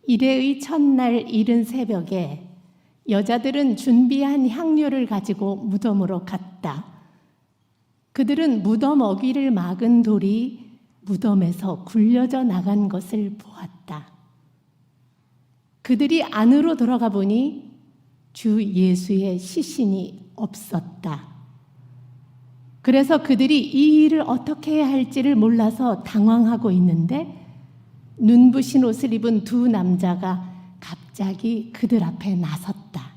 이레의 첫날 이른 새벽에 여자들은 준비한 향료를 가지고 무덤으로 갔다. 그들은 무덤 어귀를 막은 돌이 무덤에서 굴려져 나간 것을 보았다. 그들이 안으로 들어가 보니 주 예수의 시신이 없었다. 그래서 그들이 이 일을 어떻게 해야 할지를 몰라서 당황하고 있는데 눈부신 옷을 입은 두 남자가 갑자기 그들 앞에 나섰다.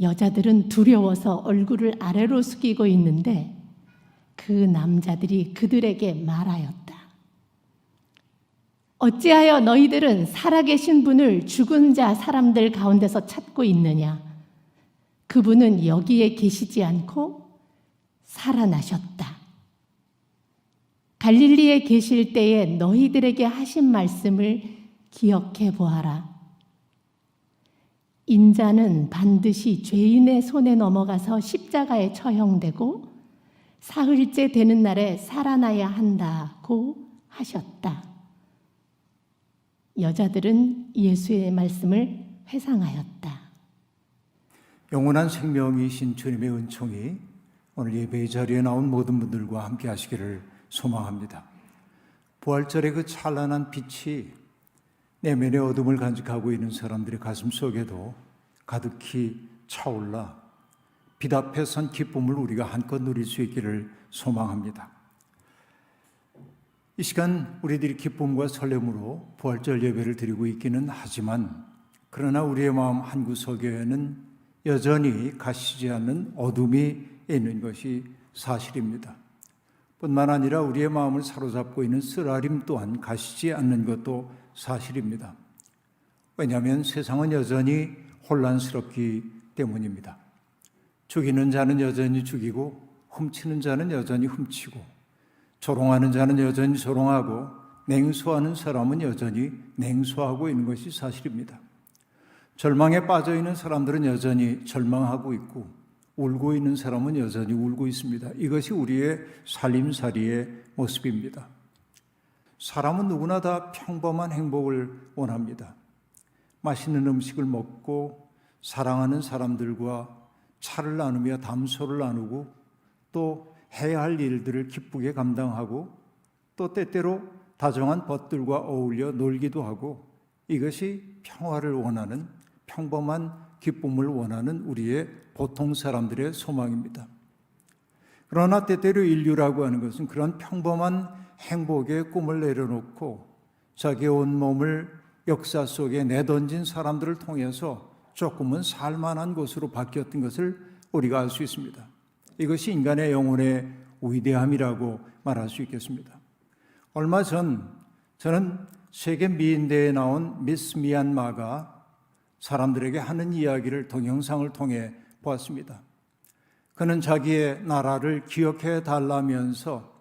여자들은 두려워서 얼굴을 아래로 숙이고 있는데 그 남자들이 그들에게 말하였다. 어찌하여 너희들은 살아계신 분을 죽은 자 사람들 가운데서 찾고 있느냐? 그분은 여기에 계시지 않고 살아나셨다. 갈릴리에 계실 때에 너희들에게 하신 말씀을 기억해 보아라. 인자는 반드시 죄인의 손에 넘어가서 십자가에 처형되고 사흘째 되는 날에 살아나야 한다고 하셨다. 여자들은 예수의 말씀을 회상하였다. 영원한 생명이신 주님의 은총이 오늘 예배의 자리에 나온 모든 분들과 함께 하시기를 소망합니다. 부활절의 그 찬란한 빛이 내면의 어둠을 간직하고 있는 사람들의 가슴 속에도 가득히 차올라 빛 앞에 선 기쁨을 우리가 한껏 누릴 수 있기를 소망합니다. 이 시간 우리들이 기쁨과 설렘으로 부활절 예배를 드리고 있기는 하지만 그러나 우리의 마음 한구석에는 여전히 가시지 않는 어둠이 있는 것이 사실입니다. 뿐만 아니라 우리의 마음을 사로잡고 있는 쓰라림 또한 가시지 않는 것도 사실입니다. 왜냐하면 세상은 여전히 혼란스럽기 때문입니다. 죽이는 자는 여전히 죽이고 훔치는 자는 여전히 훔치고 조롱하는 자는 여전히 조롱하고 냉소하는 사람은 여전히 냉소하고 있는 것이 사실입니다. 절망에 빠져 있는 사람들은 여전히 절망하고 있고 울고 있는 사람은 여전히 울고 있습니다. 이것이 우리의 살림살이의 모습입니다. 사람은 누구나 다 평범한 행복을 원합니다. 맛있는 음식을 먹고 사랑하는 사람들과 차를 나누며 담소를 나누고 또 해야 할 일들을 기쁘게 감당하고 또 때때로 다정한 벗들과 어울려 놀기도 하고 이것이 평화를 원하는 평범한 기쁨을 원하는 우리의 보통 사람들의 소망입니다. 그러나 때때로 인류라고 하는 것은 그런 평범한 행복의 꿈을 내려놓고 자기의 온몸을 역사 속에 내던진 사람들을 통해서 조금은 살만한 곳으로 바뀌었던 것을 우리가 알 수 있습니다. 이것이 인간의 영혼의 위대함이라고 말할 수 있겠습니다. 얼마 전 저는 세계 미인대회에 나온 미스 미얀마가 사람들에게 하는 이야기를 동영상을 통해 보았습니다. 그는 자기의 나라를 기억해 달라면서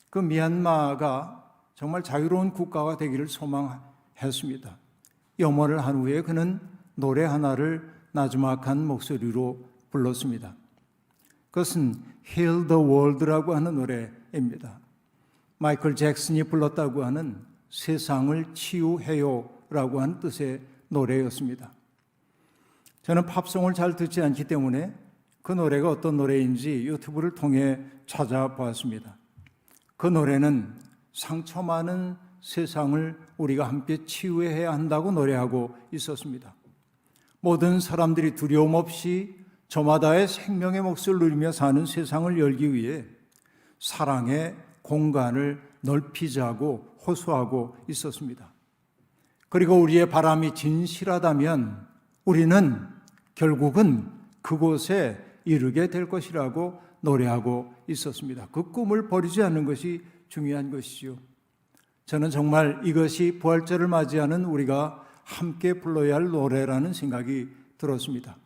그 미얀마가 정말 자유로운 국가가 되기를 소망했습니다. 염원을 한 후에 그는 노래 하나를 나지막한 목소리로 불렀습니다. 그것은 Heal the World라고 하는 노래입니다. 마이클 잭슨이 불렀다고 하는 세상을 치유해요라고 하는 뜻의 노래였습니다. 저는 팝송을 잘 듣지 않기 때문에 그 노래가 어떤 노래인지 유튜브를 통해 찾아보았습니다. 그 노래는 상처 많은 세상을 우리가 함께 치유해야 한다고 노래하고 있었습니다. 모든 사람들이 두려움 없이 저마다의 생명의 몫을 누리며 사는 세상을 열기 위해 사랑의 공간을 넓히자고 호소하고 있었습니다. 그리고 우리의 바람이 진실하다면 우리는 결국은 그곳에 이르게 될 것이라고 노래하고 있었습니다. 그 꿈을 버리지 않는 것이 중요한 것이죠. 저는 정말 이것이 부활절을 맞이하는 우리가 함께 불러야 할 노래라는 생각이 들었습니다.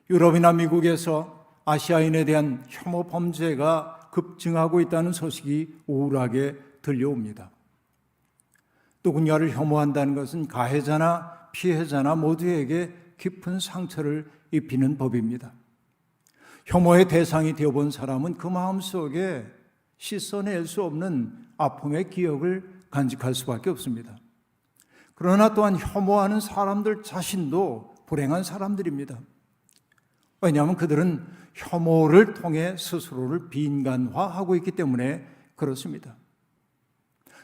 유럽이나 미국에서 아시아인에 대한 혐오 범죄가 급증하고 있다는 소식이 우울하게 들려옵니다. 누군가를 혐오한다는 것은 가해자나 피해자나 모두에게 깊은 상처를 입히는 법입니다. 혐오의 대상이 되어본 사람은 그 마음속에 씻어낼 수 없는 아픔의 기억을 간직할 수밖에 없습니다. 그러나 또한 혐오하는 사람들 자신도 불행한 사람들입니다. 왜냐하면 그들은 혐오를 통해 스스로를 빈간화하고 있기 때문에 그렇습니다.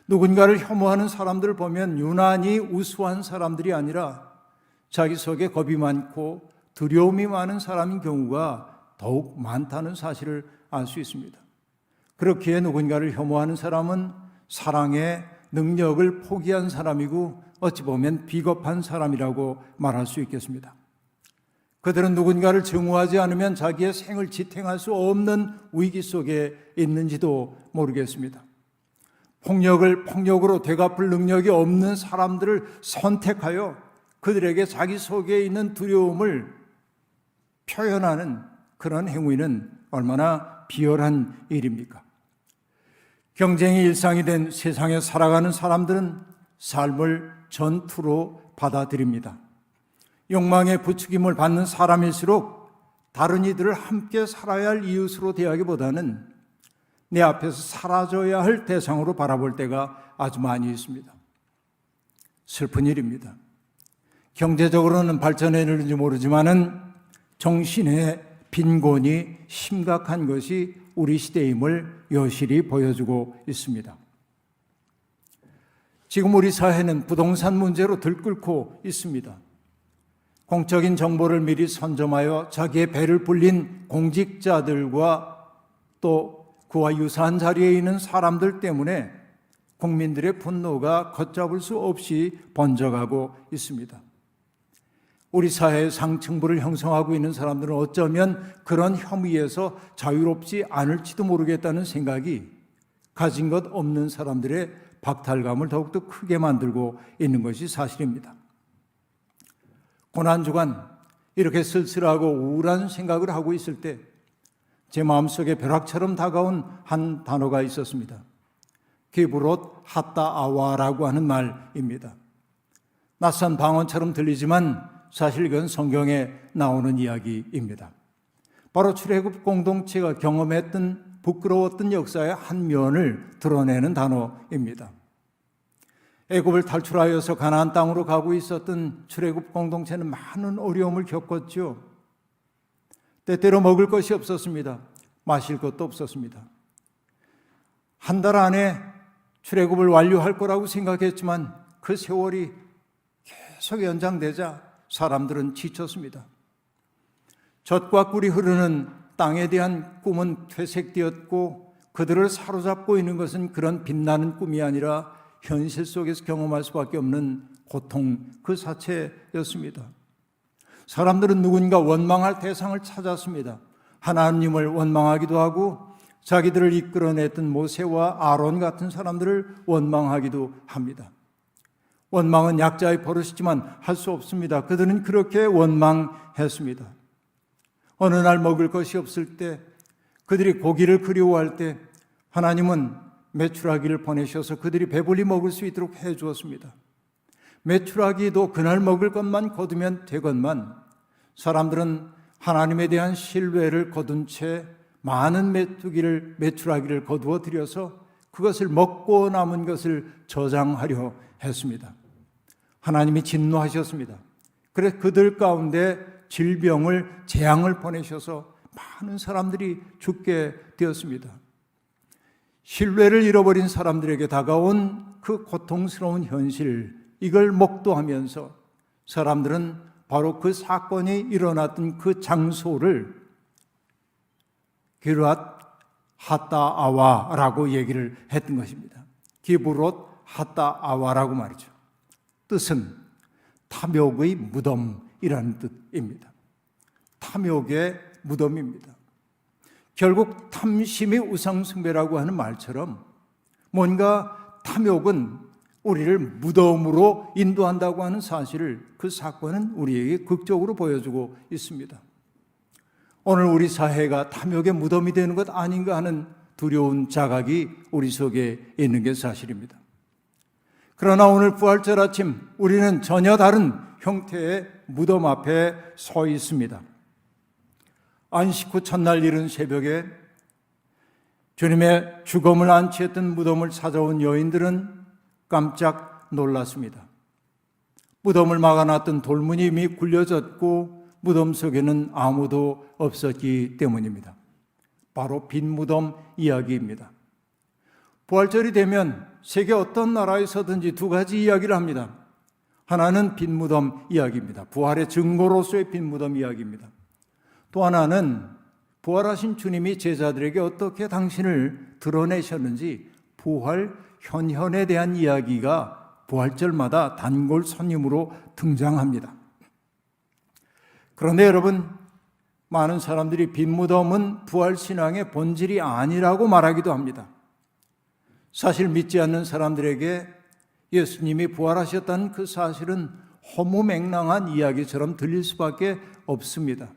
누군가를 혐오하는 사람들을 보면 유난히 우수한 사람들이 아니라 자기 속에 겁이 많고 두려움이 많은 사람인 경우가 더욱 많다는 사실을 알 수 있습니다. 그렇기에 누군가를 혐오하는 사람은 사랑의 능력을 포기한 사람이고 어찌 보면 비겁한 사람이라고 말할 수 있겠습니다. 그들은 누군가를 증오하지 않으면 자기의 생을 지탱할 수 없는 위기 속에 있는지도 모르겠습니다. 폭력으로 되갚을 능력이 없는 사람들을 선택하여 그들에게 자기 속에 있는 두려움을 표현하는 그런 행위는 얼마나 비열한 일입니까? 경쟁이 일상이 된 세상에 살아가는 사람들은 삶을 전투로 받아들입니다. 욕망의 부추김을 받는 사람일수록 다른 이들을 함께 살아야 할 이웃으로 대하기보다는 내 앞에서 사라져야 할 대상으로 바라볼 때가 아주 많이 있습니다. 슬픈 일입니다. 경제적으로는 발전했는지 모르지만은 정신의 빈곤이 심각한 것이 우리 시대임을 여실히 보여주고 있습니다. 지금 우리 사회는 부동산 문제로 들끓고 있습니다. 공적인 정보를 미리 선점하여 자기의 배를 불린 공직자들과 또 그와 유사한 자리에 있는 사람들 때문에 국민들의 분노가 걷잡을 수 없이 번져가고 있습니다. 우리 사회의 상층부를 형성하고 있는 사람들은 어쩌면 그런 혐의에서 자유롭지 않을지도 모르겠다는 생각이 가진 것 없는 사람들의 박탈감을 더욱더 크게 만들고 있는 것이 사실입니다. 고난주간 이렇게 쓸쓸하고 우울한 생각을 하고 있을 때 제 마음속에 벼락처럼 다가온 한 단어가 있었습니다. 기브롯 하따 아와라고 하는 말입니다. 낯선 방언처럼 들리지만 사실 이건 성경에 나오는 이야기입니다. 바로 출애굽 공동체가 경험했던 부끄러웠던 역사의 한 면을 드러내는 단어입니다. 애굽을 탈출하여서 가나안 땅으로 가고 있었던 출애굽 공동체는 많은 어려움을 겪었죠. 때때로 먹을 것이 없었습니다. 마실 것도 없었습니다. 한 달 안에 출애굽을 완료할 거라고 생각했지만 그 세월이 계속 연장되자 사람들은 지쳤습니다. 젖과 꿀이 흐르는 땅에 대한 꿈은 퇴색되었고 그들을 사로잡고 있는 것은 그런 빛나는 꿈이 아니라 현실 속에서 경험할 수밖에 없는 고통 그 자체였습니다. 사람들은 누군가 원망할 대상을 찾았습니다. 하나님을 원망하기도 하고 자기들을 이끌어냈던 모세와 아론 같은 사람들을 원망하기도 합니다. 원망은 약자의 버릇이지만 할 수 없습니다. 그들은 그렇게 원망했습니다. 어느 날 먹을 것이 없을 때, 그들이 고기를 그리워할 때 하나님은 메추라기를 보내셔서 그들이 배불리 먹을 수 있도록 해주었습니다. 메추라기도 그날 먹을 것만 거두면 되건만 사람들은 하나님에 대한 신뢰를 거둔 채 많은 메추라기를 거두어 들여서 그것을 먹고 남은 것을 저장하려 했습니다. 하나님이 진노하셨습니다. 그래서 그들 가운데 질병을 재앙을 보내셔서 많은 사람들이 죽게 되었습니다. 신뢰를 잃어버린 사람들에게 다가온 그 고통스러운 현실, 이걸 목도하면서 사람들은 바로 그 사건이 일어났던 그 장소를 기브롯 하따 아와라고 얘기를 했던 것입니다. 기브롯 하따 아와라고 말이죠. 뜻은 탐욕의 무덤이라는 뜻입니다. 탐욕의 무덤입니다. 결국 탐심이 우상숭배라고 하는 말처럼 뭔가 탐욕은 우리를 무덤으로 인도한다고 하는 사실을 그 사건은 우리에게 극적으로 보여주고 있습니다. 오늘 우리 사회가 탐욕의 무덤이 되는 것 아닌가 하는 두려운 자각이 우리 속에 있는 게 사실입니다. 그러나 오늘 부활절 아침 우리는 전혀 다른 형태의 무덤 앞에 서 있습니다. 안식 후 첫날 이른 새벽에 주님의 죽음을 안치했던 무덤을 찾아온 여인들은 깜짝 놀랐습니다. 무덤을 막아놨던 돌문이 이미 굴려졌고 무덤 속에는 아무도 없었기 때문입니다. 바로 빈 무덤 이야기입니다. 부활절이 되면 세계 어떤 나라에서든지 두 가지 이야기를 합니다. 하나는 빈 무덤 이야기입니다. 부활의 증거로서의 빈 무덤 이야기입니다. 또 하나는 부활하신 주님이 제자들에게 어떻게 당신을 드러내셨는지 부활 현현에 대한 이야기가 부활절마다 단골 손님으로 등장합니다. 그런데 여러분, 많은 사람들이 빈 무덤은 부활신앙의 본질이 아니라고 말하기도 합니다. 사실 믿지 않는 사람들에게 예수님이 부활하셨다는 그 사실은 허무맹랑한 이야기처럼 들릴 수밖에 없습니다.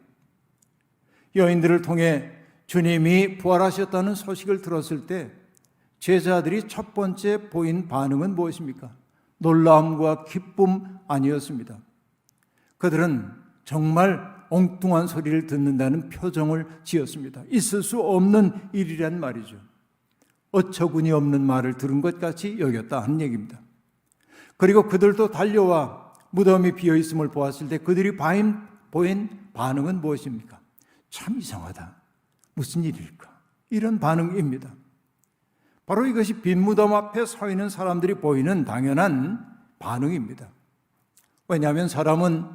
여인들을 통해 주님이 부활하셨다는 소식을 들었을 때 제자들이 첫 번째 보인 반응은 무엇입니까? 놀라움과 기쁨 아니었습니다. 그들은 정말 엉뚱한 소리를 듣는다는 표정을 지었습니다. 있을 수 없는 일이란 말이죠. 어처구니 없는 말을 들은 것 같이 여겼다 하는 얘기입니다. 그리고 그들도 달려와 무덤이 비어있음을 보았을 때 그들이 보인 반응은 무엇입니까? 참 이상하다. 무슨 일일까? 이런 반응입니다. 바로 이것이 빈 무덤 앞에 서 있는 사람들이 보이는 당연한 반응입니다. 왜냐하면 사람은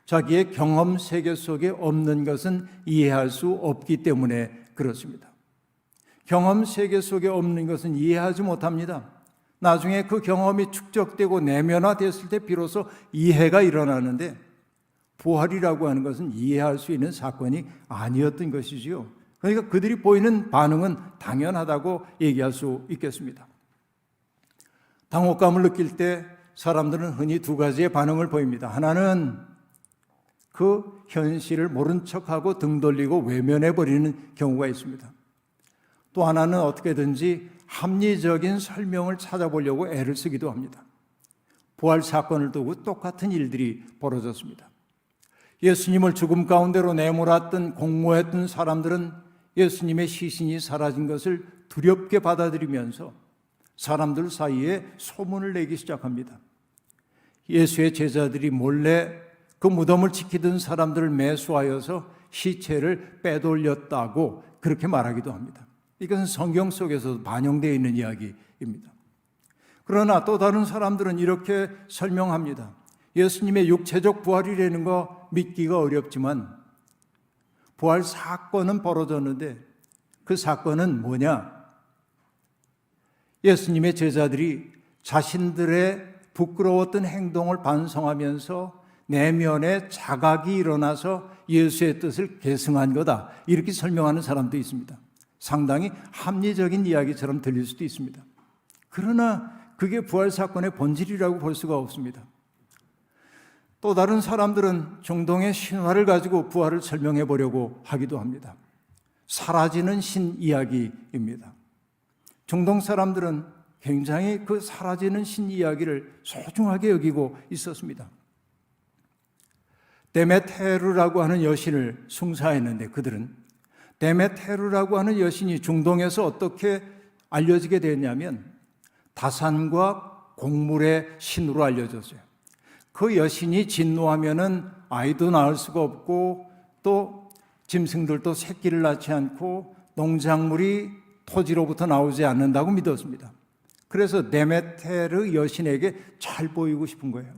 자기의 경험 세계 속에 없는 것은 이해할 수 없기 때문에 그렇습니다. 경험 세계 속에 없는 것은 이해하지 못합니다. 나중에 그 경험이 축적되고 내면화됐을 때 비로소 이해가 일어나는데 부활이라고 하는 것은 이해할 수 있는 사건이 아니었던 것이지요. 그러니까 그들이 보이는 반응은 당연하다고 얘기할 수 있겠습니다. 당혹감을 느낄 때 사람들은 흔히 두 가지의 반응을 보입니다. 하나는 그 현실을 모른 척하고 등 돌리고 외면해버리는 경우가 있습니다. 또 하나는 어떻게든지 합리적인 설명을 찾아보려고 애를 쓰기도 합니다. 부활 사건을 두고 똑같은 일들이 벌어졌습니다. 예수님을 죽음 가운데로 내몰았던 공모했던 사람들은 예수님의 시신이 사라진 것을 두렵게 받아들이면서 사람들 사이에 소문을 내기 시작합니다. 예수의 제자들이 몰래 그 무덤을 지키던 사람들을 매수하여서 시체를 빼돌렸다고 그렇게 말하기도 합니다. 이것은 성경 속에서 반영되어 있는 이야기입니다. 그러나 또 다른 사람들은 이렇게 설명합니다. 예수님의 육체적 부활이라는 거 믿기가 어렵지만 부활 사건은 벌어졌는데 그 사건은 뭐냐? 예수님의 제자들이 자신들의 부끄러웠던 행동을 반성하면서 내면에 자각이 일어나서 예수의 뜻을 계승한 거다. 이렇게 설명하는 사람도 있습니다. 상당히 합리적인 이야기처럼 들릴 수도 있습니다. 그러나 그게 부활 사건의 본질이라고 볼 수가 없습니다. 또 다른 사람들은 중동의 신화를 가지고 부활을 설명해 보려고 하기도 합니다. 사라지는 신 이야기입니다. 중동 사람들은 굉장히 그 사라지는 신 이야기를 소중하게 여기고 있었습니다. 데메테르라고 하는 여신을 숭사했는데 그들은 데메테르라고 하는 여신이 중동에서 어떻게 알려지게 됐냐면 다산과 곡물의 신으로 알려졌어요. 그 여신이 진노하면은 아이도 낳을 수가 없고 또 짐승들도 새끼를 낳지 않고 농작물이 토지로부터 나오지 않는다고 믿었습니다. 그래서 데메테르 여신에게 잘 보이고 싶은 거예요.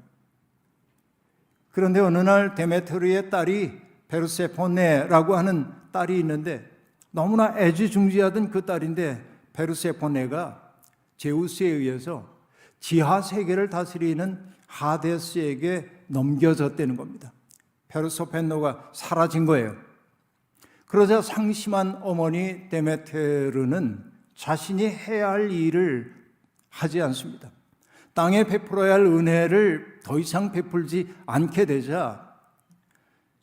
그런데 어느 날 데메테르의 딸이 베르세포네라고 하는 딸이 있는데 너무나 애지중지하던 그 딸인데 베르세포네가 제우스에 의해서 지하 세계를 다스리는 하데스에게 넘겨졌다는 겁니다. 베르세포네가 사라진 거예요. 그러자 상심한 어머니 데메테르는 자신이 해야 할 일을 하지 않습니다. 땅에 베풀어야 할 은혜를 더 이상 베풀지 않게 되자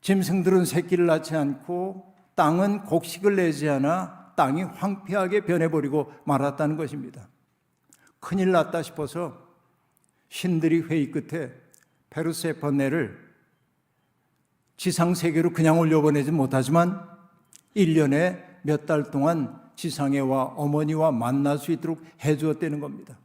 짐승들은 새끼를 낳지 않고 땅은 곡식을 내지 않아 땅이 황폐하게 변해버리고 말았다는 것입니다. 큰일 났다 싶어서 신들이 회의 끝에 페르세포네를 지상세계로 그냥 올려보내지 못하지만 1년에 몇 달 동안 지상에와 어머니와 만날 수 있도록 해주었다는 겁니다.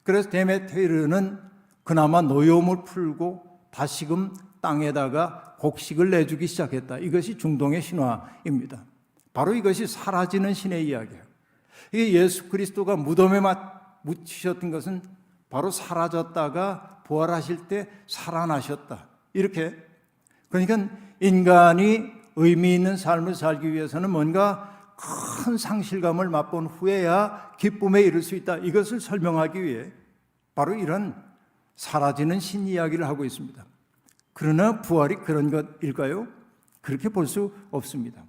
그래서 데메테르는 그나마 노여움을 풀고 다시금 땅에다가 곡식을 내주기 시작했다. 이것이 중동의 신화입니다. 바로 이것이 사라지는 신의 이야기예요. 이게 예수 그리스도가 무덤에 묻히셨던 것은 바로 사라졌다가 부활하실 때 살아나셨다. 이렇게. 그러니까 인간이 의미 있는 삶을 살기 위해서는 뭔가 큰 상실감을 맛본 후에야 기쁨에 이를 수 있다. 이것을 설명하기 위해 바로 이런 사라지는 신 이야기를 하고 있습니다. 그러나 부활이 그런 것일까요? 그렇게 볼 수 없습니다.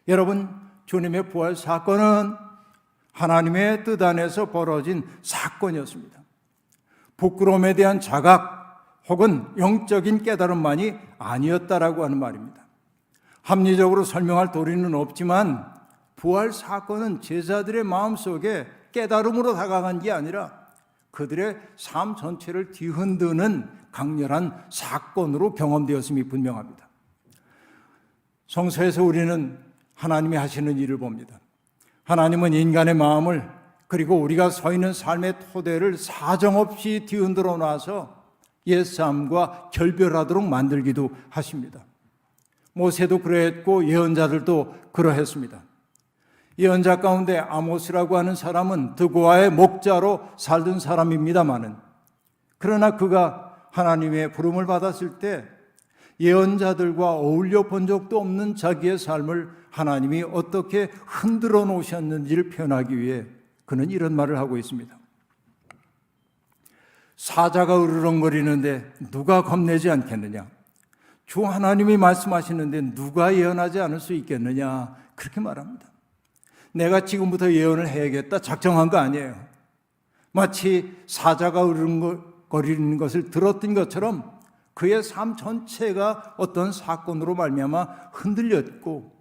여러분, 주님의 부활 사건은 하나님의 뜻 안에서 벌어진 사건이었습니다. 부끄러움에 대한 자각 혹은 영적인 깨달음만이 아니었다라고 하는 말입니다. 합리적으로 설명할 도리는 없지만 부활 사건은 제자들의 마음속에 깨달음으로 다가간 게 아니라 그들의 삶 전체를 뒤흔드는 강렬한 사건으로 경험되었음이 분명합니다. 성서에서 우리는 하나님이 하시는 일을 봅니다. 하나님은 인간의 마음을 그리고 우리가 서 있는 삶의 토대를 사정없이 뒤흔들어 놔서 옛삶과 결별하도록 만들기도 하십니다. 모세도 그러했고 예언자들도 그러했습니다. 예언자 가운데 아모스라고 하는 사람은 드고아의 목자로 살던 사람입니다마는 그러나 그가 하나님의 부름을 받았을 때 예언자들과 어울려 본 적도 없는 자기의 삶을 하나님이 어떻게 흔들어 놓으셨는지를 표현하기 위해 그는 이런 말을 하고 있습니다. 사자가 으르렁거리는데 누가 겁내지 않겠느냐? 주 하나님이 말씀하시는데 누가 예언하지 않을 수 있겠느냐? 그렇게 말합니다. 내가 지금부터 예언을 해야겠다 작정한 거 아니에요. 마치 사자가 으르렁거리는 것을 들었던 것처럼 그의 삶 전체가 어떤 사건으로 말미암아 흔들렸고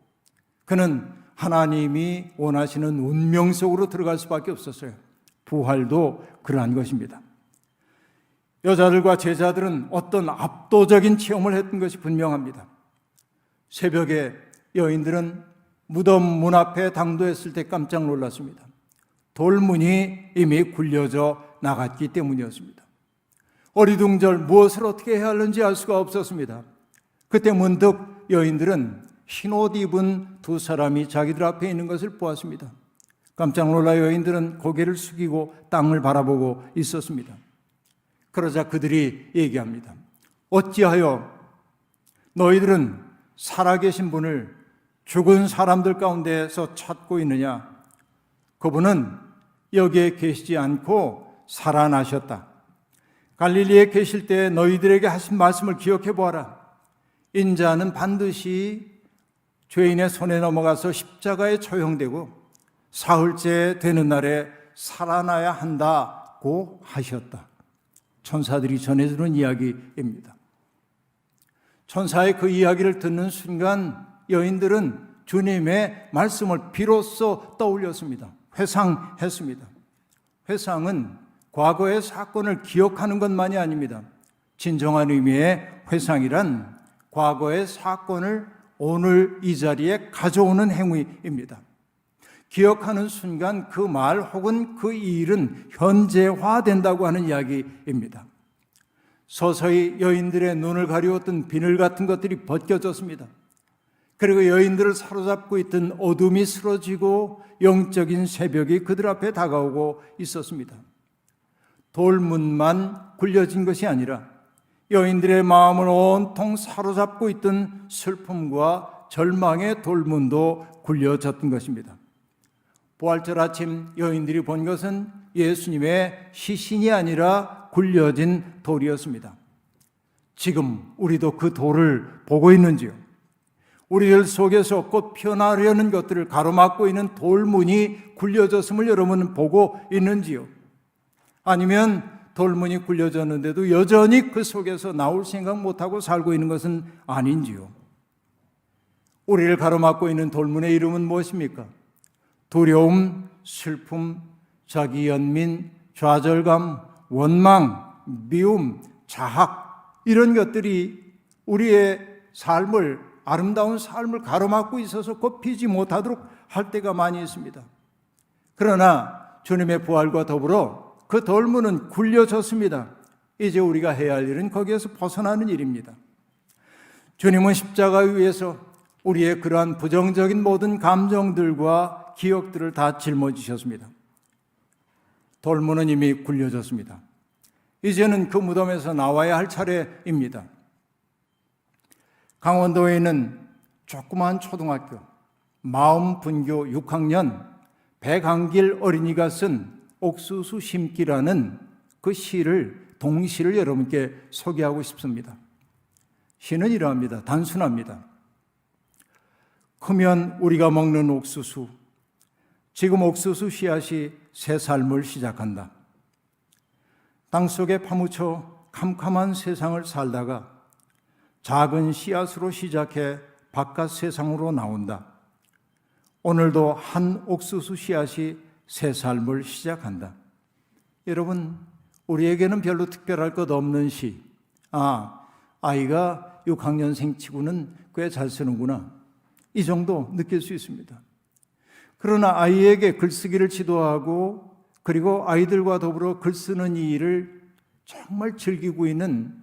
그는 하나님이 원하시는 운명 속으로 들어갈 수밖에 없었어요. 부활도 그러한 것입니다. 여자들과 제자들은 어떤 압도적인 체험을 했던 것이 분명합니다. 새벽에 여인들은 무덤 문 앞에 당도했을 때 깜짝 놀랐습니다. 돌문이 이미 굴려져 나갔기 때문이었습니다. 어리둥절 무엇을 어떻게 해야 하는지 알 수가 없었습니다. 그때 문득 여인들은 흰옷 입은 두 사람이 자기들 앞에 있는 것을 보았습니다. 깜짝 놀라 여인들은 고개를 숙이고 땅을 바라보고 있었습니다. 그러자 그들이 얘기합니다. 어찌하여 너희들은 살아계신 분을 죽은 사람들 가운데서 찾고 있느냐? 그분은 여기에 계시지 않고 살아나셨다. 갈릴리에 계실 때 너희들에게 하신 말씀을 기억해 보아라. 인자는 반드시 죄인의 손에 넘어가서 십자가에 처형되고 사흘째 되는 날에 살아나야 한다고 하셨다. 천사들이 전해주는 이야기입니다. 천사의 그 이야기를 듣는 순간 여인들은 주님의 말씀을 비로소 떠올렸습니다. 회상했습니다. 회상은 과거의 사건을 기억하는 것만이 아닙니다. 진정한 의미의 회상이란 과거의 사건을 오늘 이 자리에 가져오는 행위입니다. 기억하는 순간 그 말 혹은 그 일은 현재화된다고 하는 이야기입니다. 서서히 여인들의 눈을 가리웠던 비늘 같은 것들이 벗겨졌습니다. 그리고 여인들을 사로잡고 있던 어둠이 쓰러지고 영적인 새벽이 그들 앞에 다가오고 있었습니다. 돌문만 굴려진 것이 아니라 여인들의 마음을 온통 사로잡고 있던 슬픔과 절망의 돌문도 굴려졌던 것입니다. 부활절 아침 여인들이 본 것은 예수님의 시신이 아니라 굴려진 돌이었습니다. 지금 우리도 그 돌을 보고 있는지요? 우리들 속에서 곧 피어나려는 것들을 가로막고 있는 돌문이 굴려졌음을 여러분은 보고 있는지요? 아니면 돌문이 굴려졌는데도 여전히 그 속에서 나올 생각 못하고 살고 있는 것은 아닌지요? 우리를 가로막고 있는 돌문의 이름은 무엇입니까? 두려움, 슬픔, 자기 연민, 좌절감, 원망, 미움, 자학 이런 것들이 우리의 삶을 아름다운 삶을 가로막고 있어서 곧 피지 못하도록 할 때가 많이 있습니다. 그러나 주님의 부활과 더불어 그 돌문은 굴려졌습니다. 이제 우리가 해야 할 일은 거기에서 벗어나는 일입니다. 주님은 십자가 위에서 우리의 그러한 부정적인 모든 감정들과 기억들을 다 짊어지셨습니다. 돌문은 이미 굴려졌습니다. 이제는 그 무덤에서 나와야 할 차례입니다. 강원도에 있는 조그마한 초등학교 마음분교 6학년 백한길 어린이가 쓴 옥수수 심기라는 그 동시를 여러분께 소개하고 싶습니다. 시는 이러합니다. 단순합니다. 크면 우리가 먹는 옥수수, 지금 옥수수 씨앗이 새 삶을 시작한다. 땅속에 파묻혀 캄캄한 세상을 살다가 작은 씨앗으로 시작해 바깥 세상으로 나온다. 오늘도 한 옥수수 씨앗이 새 삶을 시작한다. 여러분, 우리에게는 별로 특별할 것 없는 시. 아이가 6학년생 치고는 꽤 잘 쓰는구나. 이 정도 느낄 수 있습니다. 그러나 아이에게 글쓰기를 지도하고 그리고 아이들과 더불어 글 쓰는 이 일을 정말 즐기고 있는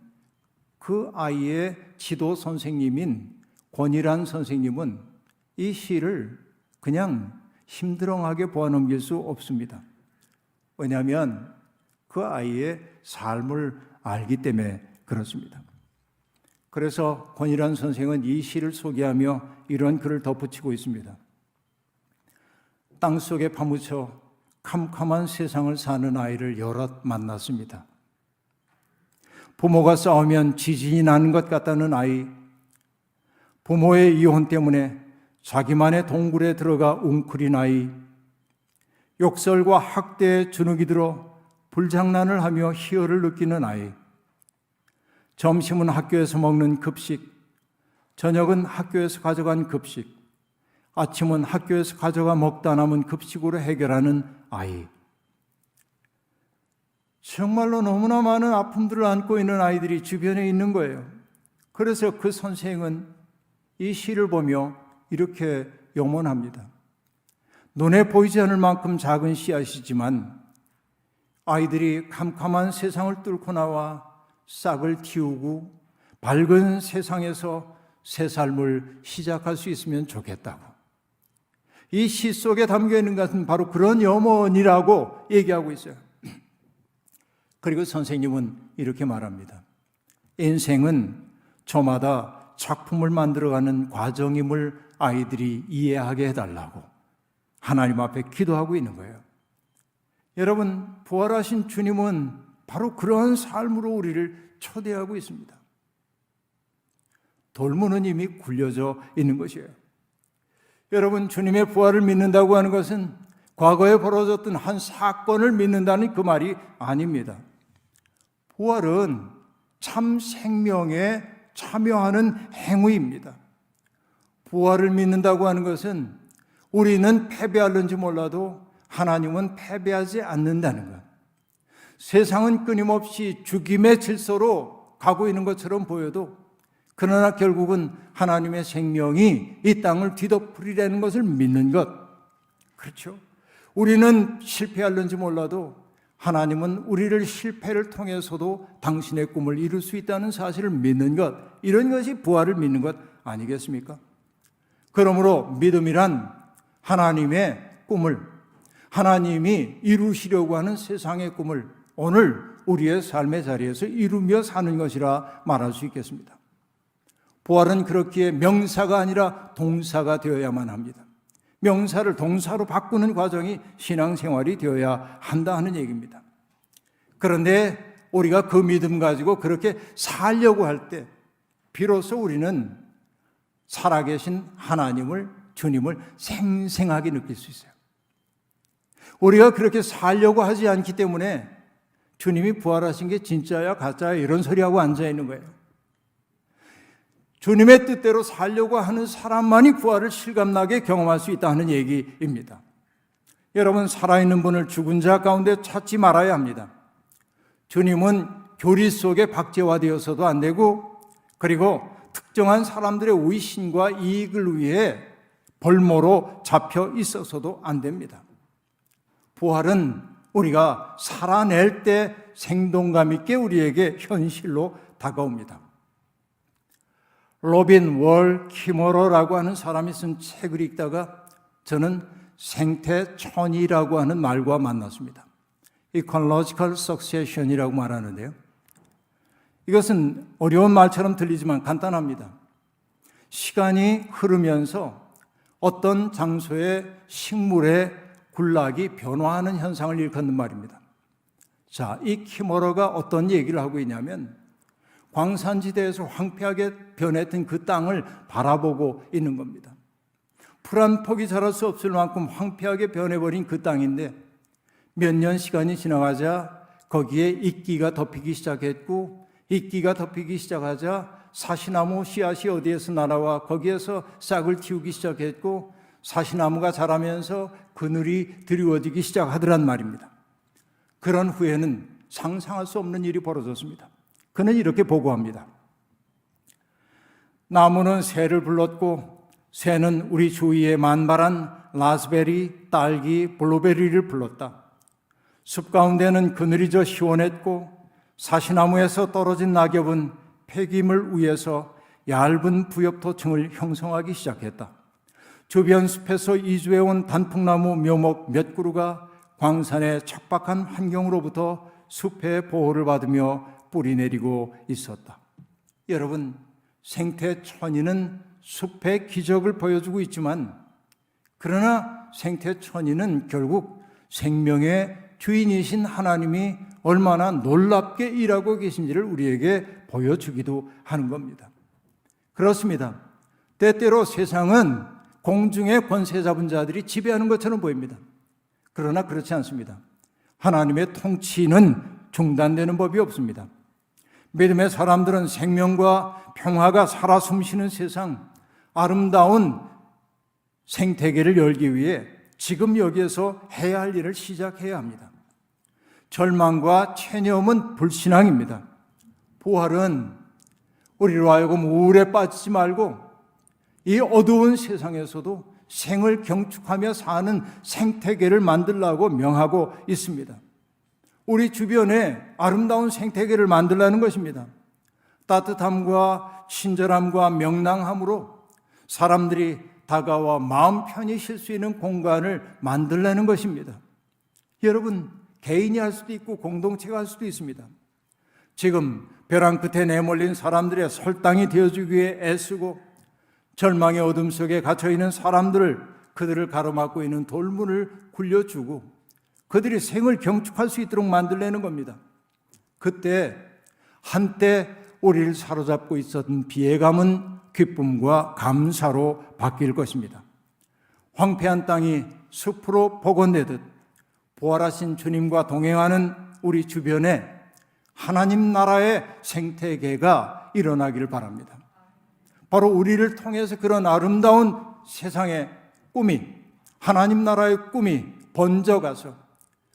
그 아이의 지도 선생님인 권일환 선생님은 이 시를 그냥 힘들어하게 보아넘길 수 없습니다. 왜냐하면 그 아이의 삶을 알기 때문에 그렇습니다. 그래서 권일환 선생은 이 시를 소개하며 이런 글을 덧붙이고 있습니다. 땅속에 파묻혀 캄캄한 세상을 사는 아이를 여럿 만났습니다. 부모가 싸우면 지진이 나는 것 같다는 아이, 부모의 이혼 때문에 자기만의 동굴에 들어가 웅크린 아이, 욕설과 학대에 주눅이 들어 불장난을 하며 희열을 느끼는 아이, 점심은 학교에서 먹는 급식, 저녁은 학교에서 가져간 급식, 아침은 학교에서 가져가 먹다 남은 급식으로 해결하는 아이. 정말로 너무나 많은 아픔들을 안고 있는 아이들이 주변에 있는 거예요. 그래서 그 선생은 이 시를 보며 이렇게 염원합니다. 눈에 보이지 않을 만큼 작은 씨앗이지만 아이들이 캄캄한 세상을 뚫고 나와 싹을 틔우고 밝은 세상에서 새 삶을 시작할 수 있으면 좋겠다고. 이 시 속에 담겨 있는 것은 바로 그런 염원이라고 얘기하고 있어요. 그리고 선생님은 이렇게 말합니다. 인생은 저마다 작품을 만들어가는 과정임을 아이들이 이해하게 해달라고 하나님 앞에 기도하고 있는 거예요. 여러분, 부활하신 주님은 바로 그러한 삶으로 우리를 초대하고 있습니다. 돌문은 이미 굴려져 있는 것이에요. 여러분, 주님의 부활을 믿는다고 하는 것은 과거에 벌어졌던 한 사건을 믿는다는 그 말이 아닙니다. 부활은 참 생명에 참여하는 행위입니다. 부활을 믿는다고 하는 것은 우리는 패배할는지 몰라도 하나님은 패배하지 않는다는 것. 세상은 끊임없이 죽임의 질서로 가고 있는 것처럼 보여도 그러나 결국은 하나님의 생명이 이 땅을 뒤덮으리라는 것을 믿는 것. 그렇죠? 우리는 실패할는지 몰라도 하나님은 우리를 실패를 통해서도 당신의 꿈을 이룰 수 있다는 사실을 믿는 것. 이런 것이 부활을 믿는 것 아니겠습니까? 그러므로 믿음이란 하나님의 꿈을, 하나님이 이루시려고 하는 세상의 꿈을 오늘 우리의 삶의 자리에서 이루며 사는 것이라 말할 수 있겠습니다. 부활은 그렇기에 명사가 아니라 동사가 되어야만 합니다. 명사를 동사로 바꾸는 과정이 신앙생활이 되어야 한다 하는 얘기입니다. 그런데 우리가 그 믿음 가지고 그렇게 살려고 할 때 비로소 우리는 살아계신 하나님을, 주님을 생생하게 느낄 수 있어요. 우리가 그렇게 살려고 하지 않기 때문에 주님이 부활하신 게 진짜야 가짜야 이런 소리하고 앉아있는 거예요. 주님의 뜻대로 살려고 하는 사람만이 부활을 실감나게 경험할 수 있다는 얘기입니다. 여러분, 살아있는 분을 죽은 자 가운데 찾지 말아야 합니다. 주님은 교리 속에 박제화되어서도 안 되고, 그리고 특정한 사람들의 위신과 이익을 위해 벌모로 잡혀 있어서도 안 됩니다. 부활은 우리가 살아낼 때 생동감 있게 우리에게 현실로 다가옵니다. 로빈 월 키머러라고 하는 사람이 쓴 책을 읽다가 저는 생태천이라고 하는 말과 만났습니다. Ecological Succession이라고 말하는데요. 이것은 어려운 말처럼 들리지만 간단합니다. 시간이 흐르면서 어떤 장소의 식물의 군락이 변화하는 현상을 일컫는 말입니다. 자, 이 키머러가 어떤 얘기를 하고 있냐면 광산지대에서 황폐하게 변했던 그 땅을 바라보고 있는 겁니다. 풀 한 폭이 자랄 수 없을 만큼 황폐하게 변해버린 그 땅인데 몇 년 시간이 지나가자 거기에 이끼가 덮이기 시작했고 이끼가 덮이기 시작하자 사시나무 씨앗이 어디에서 날아와 거기에서 싹을 틔우기 시작했고 사시나무가 자라면서 그늘이 드리워지기 시작하더란 말입니다. 그런 후에는 상상할 수 없는 일이 벌어졌습니다. 그는 이렇게 보고합니다. 나무는 새를 불렀고 새는 우리 주위에 만발한 라스베리, 딸기, 블루베리를 불렀다. 숲 가운데는 그늘이 져 시원했고 사시나무에서 떨어진 낙엽은 폐기물 위에서 얇은 부엽토층을 형성하기 시작했다. 주변 숲에서 이주해온 단풍나무 묘목 몇 그루가 광산의 척박한 환경으로부터 숲의 보호를 받으며 뿌리 내리고 있었다. 여러분, 생태천이는 숲의 기적을 보여주고 있지만 그러나 생태천이는 결국 생명의 주인이신 하나님이 얼마나 놀랍게 일하고 계신지를 우리에게 보여주기도 하는 겁니다. 그렇습니다. 때때로 세상은 공중의 권세 잡은 자들이 지배하는 것처럼 보입니다. 그러나 그렇지 않습니다. 하나님의 통치는 중단되는 법이 없습니다. 믿음의 사람들은 생명과 평화가 살아 숨쉬는 세상, 아름다운 생태계를 열기 위해 지금 여기에서 해야 할 일을 시작해야 합니다. 절망과 체념은 불신앙입니다. 부활은 우리로 하여금 우울에 빠지지 말고 이 어두운 세상에서도 생을 경축하며 사는 생태계를 만들라고 명하고 있습니다. 우리 주변에 아름다운 생태계를 만들라는 것입니다. 따뜻함과 친절함과 명랑함으로 사람들이 다가와 마음 편히 쉴 수 있는 공간을 만들라는 것입니다. 여러분, 개인이 할 수도 있고 공동체가 할 수도 있습니다. 지금 벼랑 끝에 내몰린 사람들의 설당이 되어주기 위해 애쓰고 절망의 어둠 속에 갇혀있는 사람들을 그들을 가로막고 있는 돌문을 굴려주고 그들이 생을 경축할 수 있도록 만들려는 겁니다. 그때 한때 우리를 사로잡고 있었던 비애감은 기쁨과 감사로 바뀔 것입니다. 황폐한 땅이 숲으로 복원되듯 부활하신 주님과 동행하는 우리 주변에 하나님 나라의 생태계가 일어나기를 바랍니다. 바로 우리를 통해서 그런 아름다운 세상의 꿈이, 하나님 나라의 꿈이 번져가서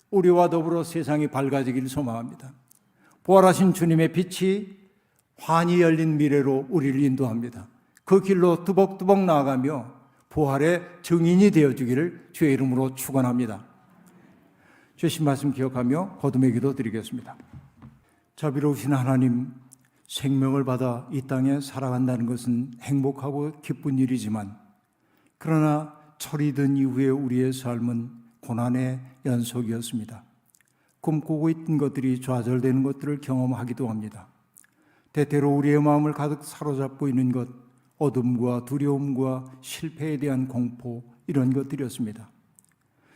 우리와 더불어 세상이 밝아지기를 소망합니다. 부활하신 주님의 빛이 환히 열린 미래로 우리를 인도합니다. 그 길로 뚜벅뚜벅 나아가며 부활의 증인이 되어주기를 주의 이름으로 축원합니다. 주신 말씀 기억하며 거듭의 기도 드리겠습니다. 자비로우신 하나님, 생명을 받아 이 땅에 살아간다는 것은 행복하고 기쁜 일이지만 그러나 철이 든 이후에 우리의 삶은 고난의 연속이었습니다. 꿈꾸고 있던 것들이 좌절되는 것들을 경험하기도 합니다. 때때로 우리의 마음을 가득 사로잡고 있는 것, 어둠과 두려움과 실패에 대한 공포, 이런 것들이었습니다.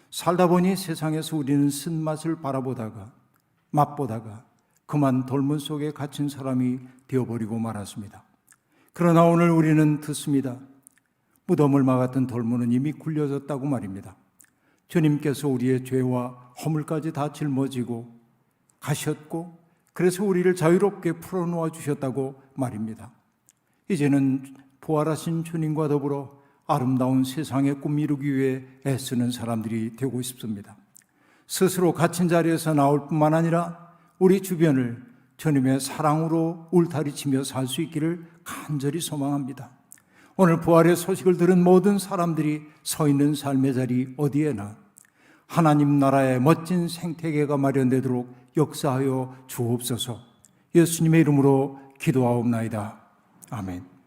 살다 보니 세상에서 우리는 쓴맛을 바라보다가 맛보다가 그만 돌문 속에 갇힌 사람이 되어버리고 말았습니다. 그러나 오늘 우리는 듣습니다. 무덤을 막았던 돌문은 이미 굴려졌다고 말입니다. 주님께서 우리의 죄와 허물까지 다 짊어지고 가셨고 그래서 우리를 자유롭게 풀어놓아 주셨다고 말입니다. 이제는 부활하신 주님과 더불어 아름다운 세상의 꿈 이루기 위해 애쓰는 사람들이 되고 싶습니다. 스스로 갇힌 자리에서 나올 뿐만 아니라 우리 주변을 주님의 사랑으로 울타리치며 살 수 있기를 간절히 소망합니다. 오늘 부활의 소식을 들은 모든 사람들이 서 있는 삶의 자리 어디에나 하나님 나라의 멋진 생태계가 마련되도록 역사하여 주옵소서. 예수님의 이름으로 기도하옵나이다. 아멘.